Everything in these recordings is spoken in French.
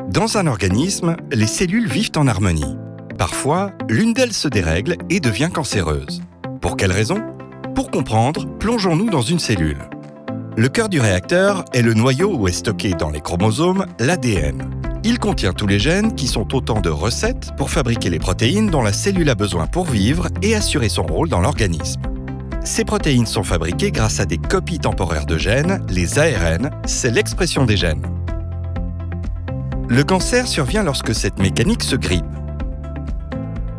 Dans un organisme, les cellules vivent en harmonie. Parfois, l'une d'elles se dérègle et devient cancéreuse. Pour quelle raison ? Pour comprendre, plongeons-nous dans une cellule. Le cœur du réacteur est le noyau où est stocké dans les chromosomes l'ADN. Il contient tous les gènes qui sont autant de recettes pour fabriquer les protéines dont la cellule a besoin pour vivre et assurer son rôle dans l'organisme. Ces protéines sont fabriquées grâce à des copies temporaires de gènes, les ARN, c'est l'expression des gènes. Le cancer survient lorsque cette mécanique se grippe.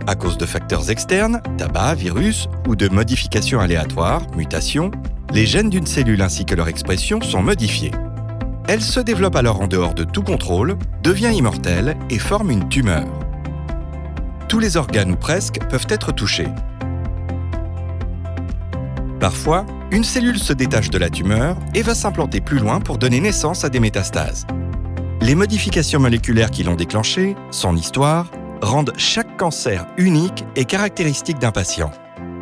À cause de facteurs externes, tabac, virus ou de modifications aléatoires, mutations, les gènes d'une cellule ainsi que leur expression sont modifiés. Elle se développe alors en dehors de tout contrôle, devient immortelle et forme une tumeur. Tous les organes ou presque peuvent être touchés. Parfois, une cellule se détache de la tumeur et va s'implanter plus loin pour donner naissance à des métastases. Les modifications moléculaires qui l'ont déclenchée, son histoire, rendent chaque cancer unique et caractéristique d'un patient.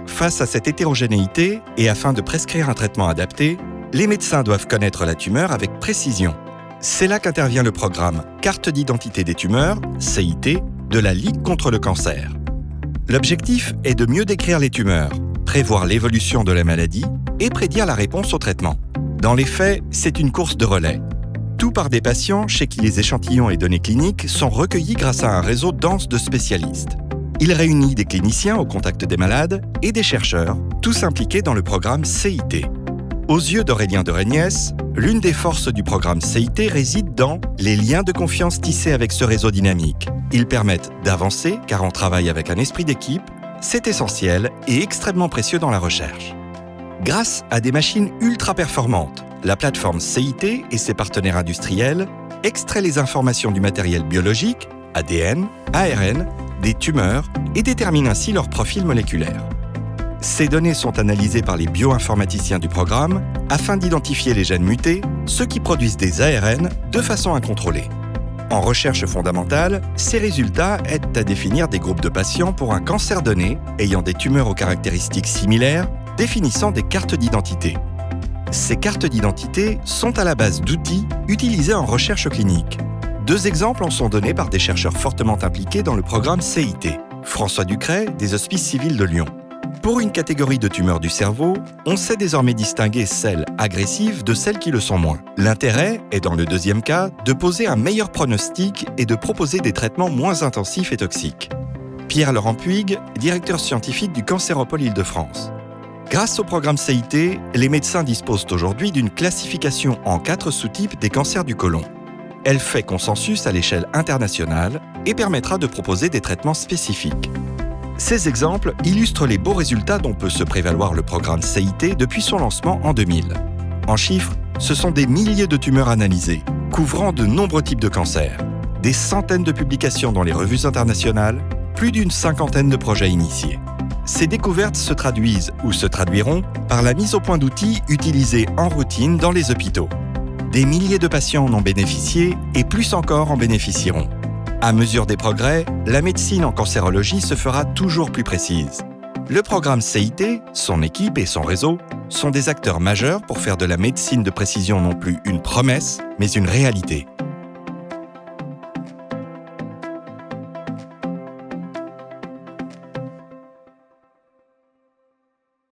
Face à cette hétérogénéité, et afin de prescrire un traitement adapté, les médecins doivent connaître la tumeur avec précision. C'est là qu'intervient le programme Carte d'identité des tumeurs, CIT, de la Ligue contre le cancer. L'objectif est de mieux décrire les tumeurs, prévoir l'évolution de la maladie et prédire la réponse au traitement. Dans les faits, c'est une course de relais. Tout par des patients chez qui les échantillons et données cliniques sont recueillis grâce à un réseau dense de spécialistes. Il réunit des cliniciens au contact des malades et des chercheurs, tous impliqués dans le programme CIT. Aux yeux d'Aurélien de Reignès, l'une des forces du programme CIT réside dans les liens de confiance tissés avec ce réseau dynamique. Ils permettent d'avancer car on travaille avec un esprit d'équipe, c'est essentiel et extrêmement précieux dans la recherche. Grâce à des machines ultra performantes, la plateforme CIT et ses partenaires industriels extraient les informations du matériel biologique, ADN, ARN, des tumeurs et déterminent ainsi leur profil moléculaire. Ces données sont analysées par les bioinformaticiens du programme afin d'identifier les gènes mutés, ceux qui produisent des ARN de façon incontrôlée. En recherche fondamentale, ces résultats aident à définir des groupes de patients pour un cancer donné ayant des tumeurs aux caractéristiques similaires, définissant des cartes d'identité. Ces cartes d'identité sont à la base d'outils utilisés en recherche clinique. 2 exemples en sont donnés par des chercheurs fortement impliqués dans le programme CIT. François Ducret, des Hospices civils de Lyon. Pour une catégorie de tumeurs du cerveau, on sait désormais distinguer celles agressives de celles qui le sont moins. L'intérêt est, dans le deuxième cas, de poser un meilleur pronostic et de proposer des traitements moins intensifs et toxiques. Pierre-Laurent Puig, directeur scientifique du Cancéropole Île-de-France. Grâce au programme CIT, les médecins disposent aujourd'hui d'une classification en 4 sous-types des cancers du côlon. Elle fait consensus à l'échelle internationale et permettra de proposer des traitements spécifiques. Ces exemples illustrent les beaux résultats dont peut se prévaloir le programme CIT depuis son lancement en 2000. En chiffres, ce sont des milliers de tumeurs analysées, couvrant de nombreux types de cancers, des centaines de publications dans les revues internationales, plus d'une 50aine de projets initiés. Ces découvertes se traduisent ou se traduiront par la mise au point d'outils utilisés en routine dans les hôpitaux. Des milliers de patients en ont bénéficié et plus encore en bénéficieront. À mesure des progrès, la médecine en cancérologie se fera toujours plus précise. Le programme CIT, son équipe et son réseau sont des acteurs majeurs pour faire de la médecine de précision non plus une promesse, mais une réalité.